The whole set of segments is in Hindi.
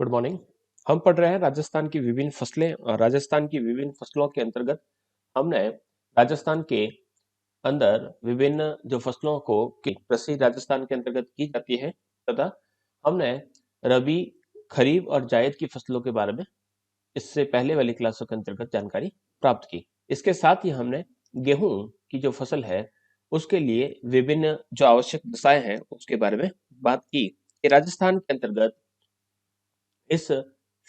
Good morning. हम पढ़ रहे हैं राजस्थान की विभिन्न फसलें और राजस्थान की विभिन्न फसलों के अंतर्गत हमने राजस्थान के अंदर विभिन्न जो फसलों को की कृषि राजस्थान के अंतर्गत की जाती है तथा हमने रबी, खरीफ और जायद की फसलों के बारे में इससे पहले वाली क्लासों के अंतर्गत जानकारी प्राप्त की। इसके साथ ही हमने गेहूं की जो फसल है उसके लिए विभिन्न जो आवश्यक दशाएं हैं उसके बारे में बात की कि राजस्थान के अंतर्गत इस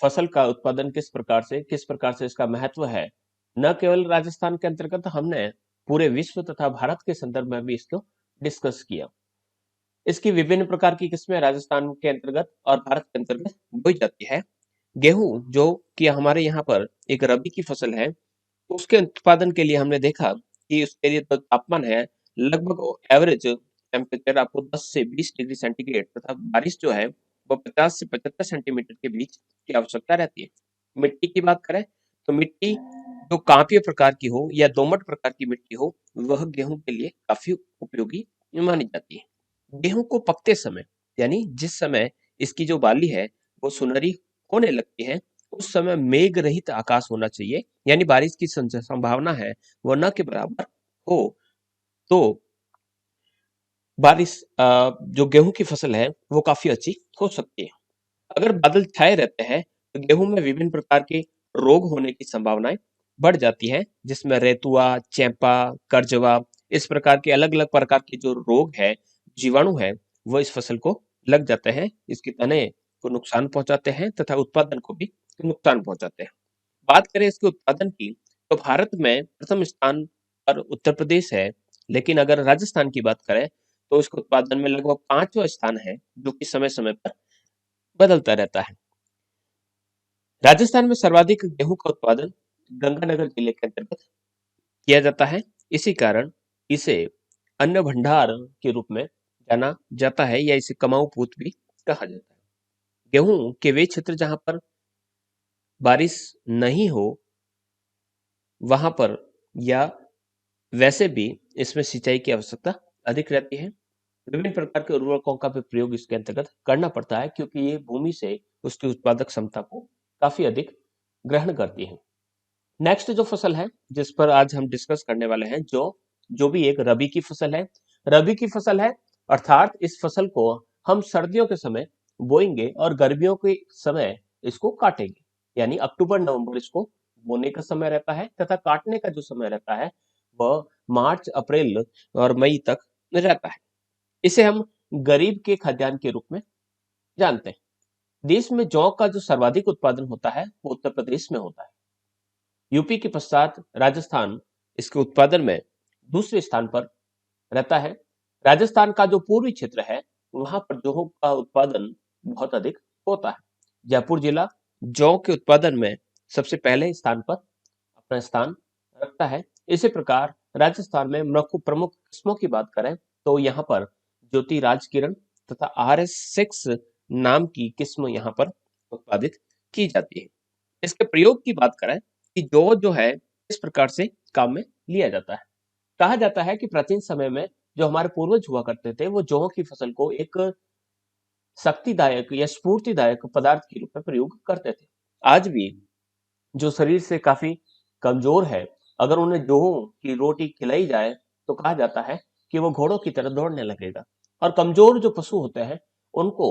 फसल का उत्पादन किस प्रकार से इसका महत्व है। न केवल राजस्थान के अंतर्गत हमने पूरे विश्व तथा भारत के संदर्भ में भी इसको डिस्कस किया। इसकी विभिन्न प्रकार की किस्में राजस्थान के अंतर्गत और भारत के अंतर्गत बोई जाती है। गेहूं जो कि हमारे यहाँ पर एक रबी की फसल है, उसके उत्पादन के लिए हमने देखा कि उसके लिए तो तापमान है लगभग एवरेज टेम्परेचर आपको 10 से 20 डिग्री सेंटीग्रेड तथा बारिश जो है वो 50 से 75 सेंटीमीटर के बीच की आवश्यकता रहती है। मिट्टी की बात करें तो मिट्टी जो कांपीय प्रकार की हो या दोमट प्रकार की मिट्टी हो वह गेहूं के लिए काफी उपयोगी मानी जाती है। गेहूं को पकते समय यानी जिस समय इसकी जो बाली है वो सुनहरी होने लगती है उस समय मेघ रहित आकाश होना चाहिए, यानी बारिश की संभावना है वो न के बराबर हो तो बारिश जो गेहूं की फसल है वो काफी अच्छी हो सकती है। अगर बादल छाए रहते हैं तो गेहूं में विभिन्न प्रकार के रोग होने की संभावनाएं बढ़ जाती है, जिसमें रेतुआ, चैंपा, करजवा इस प्रकार के अलग अलग प्रकार के जो रोग है, जीवाणु है, वो इस फसल को लग जाते हैं, इसके तने को नुकसान पहुंचाते हैं तथा उत्पादन को भी नुकसान पहुंचाते हैं। बात करें इसके उत्पादन की तो भारत में प्रथम स्थान पर उत्तर प्रदेश है, लेकिन अगर राजस्थान की बात करें तो इसके उत्पादन में लगभग 5वां स्थान है, जो कि समय समय पर बदलता रहता है। राजस्थान में सर्वाधिक गेहूं का उत्पादन गंगानगर जिले के अंतर्गत किया जाता है। इसी कारण इसे अन्न भंडार के रूप में जाना जाता है या इसे कमाऊ पूत भी कहा जाता है। गेहूं के वे क्षेत्र जहां पर बारिश नहीं हो वहां पर या वैसे भी इसमें सिंचाई की आवश्यकता अधिक रहती है। विभिन्न प्रकार के उर्वरकों का भी प्रयोग इसके अंतर्गत करना पड़ता है, क्योंकि ये भूमि से उसकी उत्पादक क्षमता को काफी अधिक ग्रहण करती है। नेक्स्ट जो फसल है जिस पर आज हम डिस्कस करने वाले हैं, जो भी एक रबी की फसल है। रबी की फसल है अर्थात इस फसल को हम सर्दियों के समय बोएंगे और गर्मियों के समय इसको काटेंगे, यानी अक्टूबर नवंबर इसको बोने का समय रहता है तथा काटने का जो समय रहता है वह मार्च, अप्रैल और मई तक रहता है। इसे हम गरीब के खाद्यान्न के रूप में जानते हैं। देश में जौ का जो सर्वाधिक उत्पादन होता है वो उत्तर प्रदेश में होता है। यूपी के पश्चात राजस्थान इसके उत्पादन में दूसरे स्थान पर रहता है। राजस्थान का जो पूर्वी क्षेत्र है वहां पर जौ का उत्पादन बहुत अधिक होता है। जयपुर जिला जौ के उत्पादन में सबसे पहले स्थान पर अपना स्थान रखता है। इसी प्रकार राजस्थान में प्रमुख किस्मों की बात करें तो यहाँ पर ज्योति राजकिरण तथा RS6 नाम की किस्म यहाँ पर उत्पादित की जाती है। इसके प्रयोग की बात करें कि जो है इस प्रकार से काम में लिया जाता है। कहा जाता है कि प्राचीन समय में जो हमारे पूर्वज हुआ करते थे वो जौ की फसल को एक शक्तिदायक या स्फूर्तिदायक पदार्थ के रूप में प्रयोग करते थे। आज भी जो शरीर से काफी कमजोर है, अगर उन्हें गेहूं की रोटी खिलाई जाए तो कहा जाता है कि वो घोड़ों की तरह दौड़ने लगेगा। और कमजोर जो पशु होते हैं उनको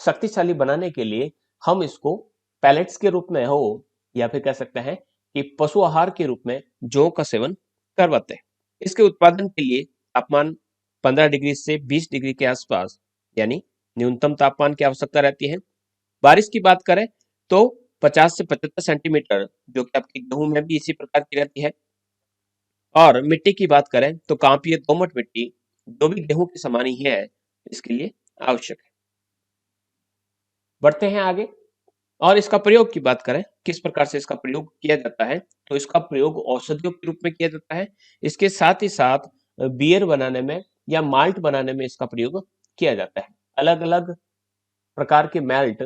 शक्तिशाली बनाने के लिए हम इसको पैलेट्स के रूप में हो या फिर कह सकते हैं कि पशु आहार के रूप में जौ का सेवन करवाते हैं। इसके उत्पादन के लिए तापमान 15 डिग्री से 20 डिग्री के आसपास यानी न्यूनतम तापमान की आवश्यकता रहती है। बारिश की बात करें तो 50 से 75 सेंटीमीटर, जो कि आपकी गेहूं में भी इसी प्रकार की रहती है। और मिट्टी की बात करें तो कांपीय दोमट मिट्टी जो भी गेहूं के समान ही है इसके लिए आवश्यक है। बढ़ते हैं आगे और इसका प्रयोग की बात करें, किस प्रकार से इसका प्रयोग किया जाता है तो इसका प्रयोग औषधियों के रूप में किया जाता है। इसके साथ ही साथ बियर बनाने में या माल्ट बनाने में इसका प्रयोग किया जाता है। अलग अलग प्रकार के माल्ट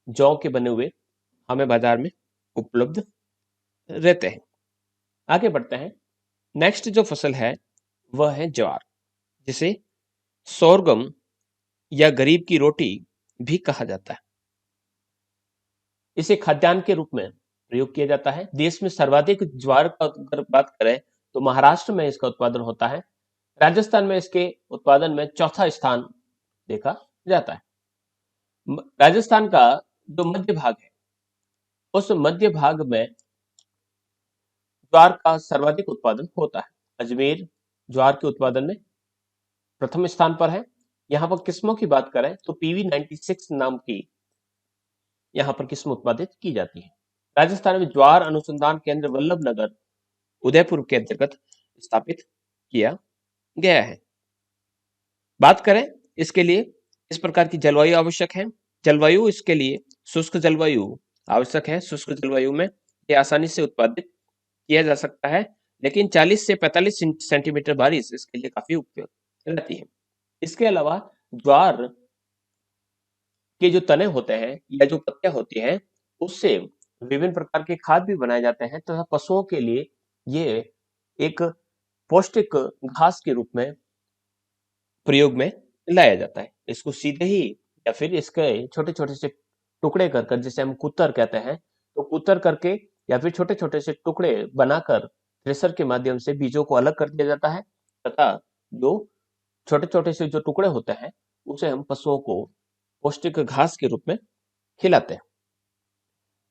जौ के बने हुए हमें बाजार में उपलब्ध रहते हैं। आगे बढ़ते हैं। नेक्स्ट जो फसल है वह है ज्वार, जिसे सोरगम या गरीब की रोटी भी कहा जाता है। इसे खाद्यान्न के रूप में प्रयोग किया जाता है। देश में सर्वाधिक ज्वार का अगर बात करें तो महाराष्ट्र में इसका उत्पादन होता है। राजस्थान में इसके उत्पादन में चौथा स्थान देखा जाता है। राजस्थान का जो मध्य भाग है, उस मध्य भाग में ज्वार का सर्वाधिक उत्पादन होता है। अजमेर ज्वार के उत्पादन में प्रथम स्थान पर है। यहाँ पर किस्मों की बात करें तो पीवी 96 नाम की यहाँ पर किस्म उत्पादित की जाती है। राजस्थान में ज्वार अनुसंधान केंद्र वल्लभनगर उदयपुर के अंतर्गत स्थापित किया गया है। बात करें इसके लिए इस प्रकार की जलवायु आवश्यक है। जलवायु इसके लिए शुष्क जलवायु आवश्यक है। शुष्क जलवायु में ये आसानी से उत्पादित किया जा सकता है, लेकिन 40 से 45 सेंटीमीटर बारिश इसके लिए काफी उपयुक्त रहती है। इसके अलावा ज्वार के जो तने होते हैं या जो पत्तियां होती हैं, उससे विभिन्न प्रकार के खाद भी बनाए जाते हैं तथा पशुओं के लिए ये एक पौष्टिक घास के रूप में प्रयोग में लाया जाता है। इसको सीधे ही या फिर इसके छोटे छोटे से टुकड़े कर कर, जिसे हम कुतर कहते हैं, तो कुतर करके या फिर छोटे छोटे से टुकड़े बनाकर थ्रेसर के माध्यम से बीजों को अलग कर दिया जाता है तथा जो छोटे छोटे से जो टुकड़े होते हैं उसे हम पशुओं को पौष्टिक घास के रूप में खिलाते हैं।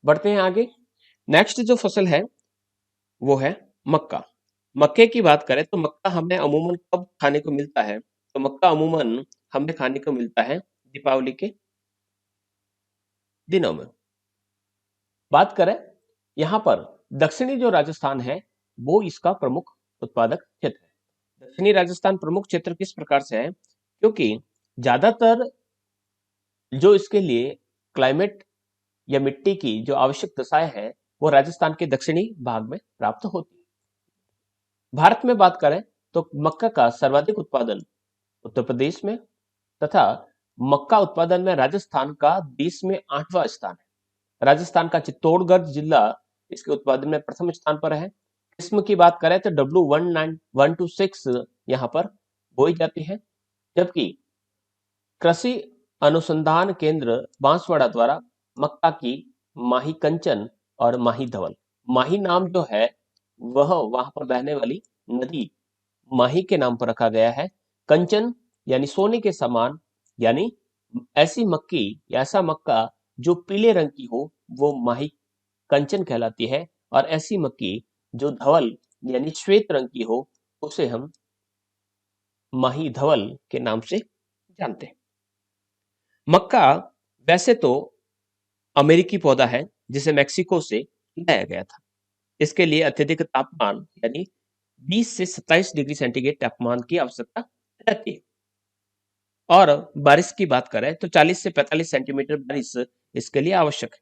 बढ़ते हैं आगे। नेक्स्ट जो फसल है वो है मक्का। मक्के की बात करें तो मक्का हमें अमूमन कब खाने को मिलता है? तो मक्का अमूमन हमें खाने को मिलता है दीपावली के दिनों में। बात करें यहाँ पर दक्षिणी जो राजस्थान है वो इसका प्रमुख उत्पादक क्षेत्र है। दक्षिणी राजस्थान प्रमुख क्षेत्र किस प्रकार से है? क्योंकि ज्यादातर जो इसके लिए क्लाइमेट या मिट्टी की जो आवश्यक दशाएं हैं वो राजस्थान के दक्षिणी भाग में प्राप्त होती है। भारत में बात करें तो मक्का का सर्वाधिक उत्पादन उत्तर प्रदेश में तथा मक्का उत्पादन में राजस्थान का देश में 8वां स्थान है। राजस्थान का चित्तौड़गढ़ जिला इसके उत्पादन में प्रथम स्थान पर है। किस्म की बात करें तो W19126 यहाँ पर बोई जाती है, जबकि कृषि अनुसंधान केंद्र बांसवाड़ा द्वारा मक्का की माही कंचन और माही धवल, माही नाम जो है वह वहां पर बहने वाली नदी माही के नाम पर रखा गया है। कंचन यानी सोने के समान, यानी ऐसी मक्की या ऐसा मक्का जो पीले रंग की हो वो माही कंचन कहलाती है, और ऐसी मक्की जो धवल यानी श्वेत रंग की हो उसे हम माही धवल के नाम से जानते हैं। मक्का वैसे तो अमेरिकी पौधा है जिसे मैक्सिको से लाया गया था। इसके लिए अत्यधिक तापमान यानी 20 से 27 डिग्री सेंटीग्रेड तापमान की आवश्यकता रहती है। और बारिश की बात करें तो 40 से 45 सेंटीमीटर बारिश इसके लिए आवश्यक है।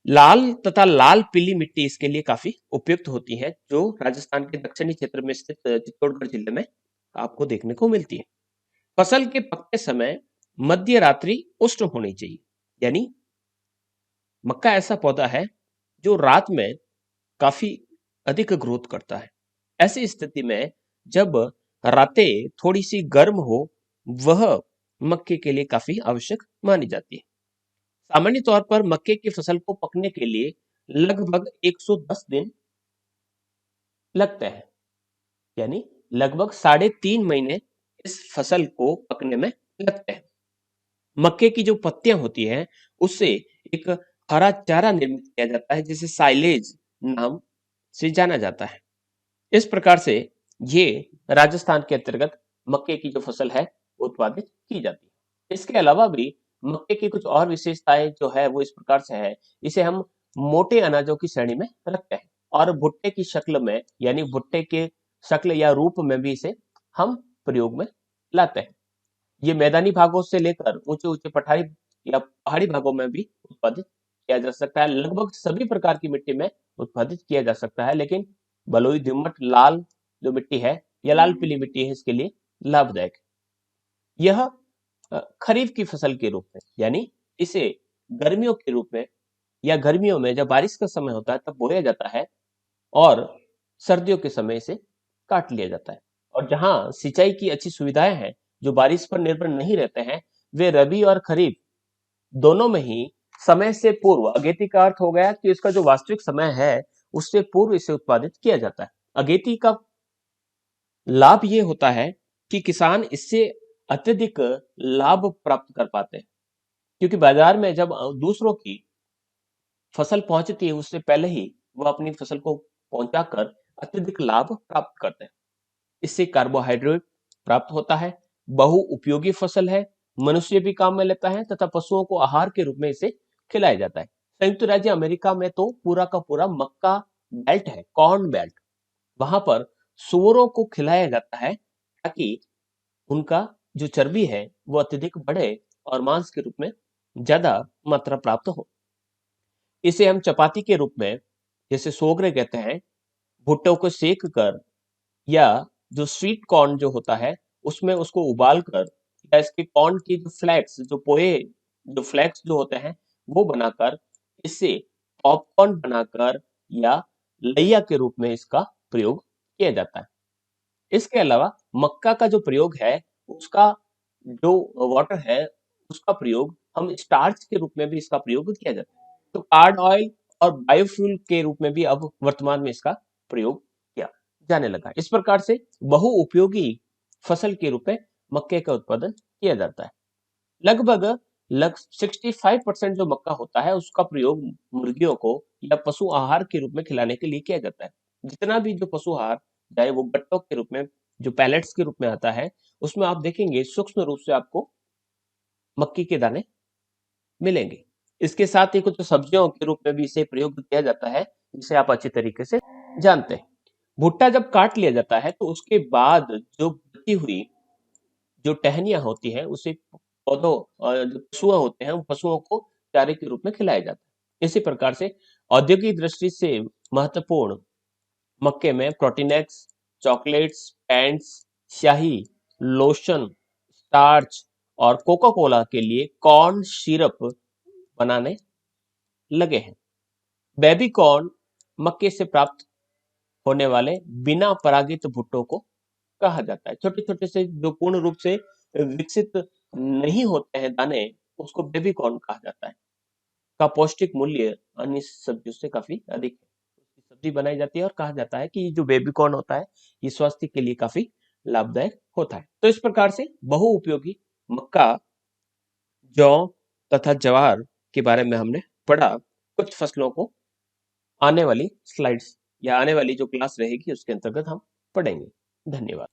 लाल तथा लाल पीली मिट्टी इसके लिए काफी उपयुक्त होती है, जो राजस्थान के दक्षिणी क्षेत्र में स्थित चित्तौड़गढ़ जिले में आपको देखने को मिलती है। फसल के पकते समय मध्य रात्रि उष्ण होनी चाहिए, यानी मक्का ऐसा पौधा है जो रात में काफी अधिक ग्रोथ करता है। ऐसी स्थिति में जब रातें थोड़ी सी गर्म हो वह मक्के के लिए काफी आवश्यक मानी जाती है। सामान्य तौर पर मक्के की फसल को पकने के लिए लगभग 110 दिन लगते हैं, यानी लगभग 3.5 महीने इस फसल को पकने में लगते हैं। मक्के की जो पत्तियां होती हैं उससे एक हरा चारा निर्मित किया जाता है जिसे साइलेज नाम से जाना जाता है। इस प्रकार से ये राजस्थान के अंतर्गत मक्के की जो फसल है उत्पादित की जाती है। इसके अलावा भी मक्के की कुछ और विशेषताएं जो है वो इस प्रकार से है। इसे हम मोटे अनाजों की श्रेणी में रखते हैं और भुट्टे की शक्ल में, यानी भुट्टे के शक्ल या रूप में भी इसे हम प्रयोग में लाते हैं। ये मैदानी भागों से लेकर ऊंचे ऊंचे पठारी या पहाड़ी भागों में भी उत्पादित किया जा सकता है। लगभग सभी प्रकार की मिट्टी में उत्पादित किया जा सकता है, लेकिन बलुई दोमट लाल जो मिट्टी है या लाल पीली मिट्टी है इसके लिए लाभदायक है। यह खरीफ की फसल के रूप में, यानी इसे गर्मियों के रूप में या गर्मियों में जब बारिश का समय होता है तब बोया जाता है और सर्दियों के समय इसे काट लिया जाता है। और जहां सिंचाई की अच्छी सुविधाएं हैं, जो बारिश पर निर्भर नहीं रहते हैं, वे रबी और खरीफ दोनों में ही समय से पूर्व, अगेती का अर्थ हो गया कि इसका जो वास्तविक समय है उससे पूर्व इसे उत्पादित किया जाता है। अगेती का लाभ ये होता है कि किसान इससे अत्यधिक लाभ प्राप्त कर पाते हैं, क्योंकि बाजार में जब दूसरों की फसल पहुंचती है उससे पहले ही वह अपनी फसल को पहुंचाकर अत्यधिक लाभ प्राप्त करते हैं। इससे कार्बोहाइड्रेट प्राप्त होता है, बहुउपयोगी फसल है, मनुष्य भी काम में लेता है तथा पशुओं को आहार के रूप में इसे खिलाया जाता है। संयुक्त राज्य अमेरिका में तो पूरा का पूरा मक्का बेल्ट है, कॉर्न बेल्ट। वहां पर सूअरों को खिलाया जाता है ताकि उनका जो चर्बी है वो अत्यधिक बढ़े और मांस के रूप में ज्यादा मात्रा प्राप्त हो। इसे हम चपाती के रूप में, जैसे सोगरे कहते हैं, भुट्टो को सेक कर या जो स्वीट कॉर्न जो होता है उसमें उसको उबाल कर या इसके कॉर्न की जो फ्लैक्स, जो पोहे, जो फ्लैक्स जो होते हैं वो बनाकर इससे पॉपकॉर्न बनाकर या लैया के रूप में इसका प्रयोग किया जाता है। इसके अलावा मक्का का जो प्रयोग है उसका जो वाटर है उसका प्रयोग हम स्टार्च के रूप में भी इसका प्रयोग किया जाता है। तो कार्ड ऑयल और बायोफ्यूल के रूप में भी अब वर्तमान में इसका प्रयोग किया जाने लगा। इस प्रकार से बहुउपयोगी फसल के रूप में मक्के का उत्पादन किया जाता है। लगभग 65% जो मक्का होता है उसका प्रयोग मुर्गियों को या पशु आहार के रूप में खिलाने के लिए किया जाता है। जितना भी जो पशु आहार, चाहे वो गट्टों के रूप में, जो पैलेट्स के रूप में आता है, उसमें आप देखेंगे सूक्ष्म रूप से आपको मक्की के दाने मिलेंगे। इसके साथ ही कुछ सब्जियों के रूप में भी इसे प्रयोग किया जाता है, जिसे आप अच्छी तरीके से जानते हैं। भुट्टा जब काट लिया जाता है तो उसके बाद जो बची हुई जो टहनियाँ होती हैं उसे पौधों जो पशुओं होते हैं उन पशुओं को चारे के रूप में खिलाया जाता है। इसी प्रकार से औद्योगिक दृष्टि से महत्वपूर्ण मक्के में प्रोटीनेक्स, चॉकलेट्स, पैंट्स, स्याही, लोशन, स्टार्च और कोका कोला के लिए कॉर्न सिरप बनाने लगे हैं। बेबी कॉर्न मक्के से प्राप्त होने वाले बिना परागित भुट्टो को कहा जाता है। छोटे छोटे से जो पूर्ण रूप से विकसित नहीं होते हैं दाने, उसको बेबी कॉर्न कहा जाता है। का पौष्टिक मूल्य अन्य सब्जियों से काफी अधिक है। उसकी सब्जी बनाई जाती है और कहा जाता है कि ये जो बेबी कॉर्न होता है ये स्वास्थ्य के लिए काफी लाभदायक होता है। तो इस प्रकार से बहुउपयोगी मक्का, जौ तथा ज्वार के बारे में हमने पढ़ा। कुछ फसलों को आने वाली स्लाइड्स या आने वाली जो क्लास रहेगी उसके अंतर्गत हम पढ़ेंगे। धन्यवाद।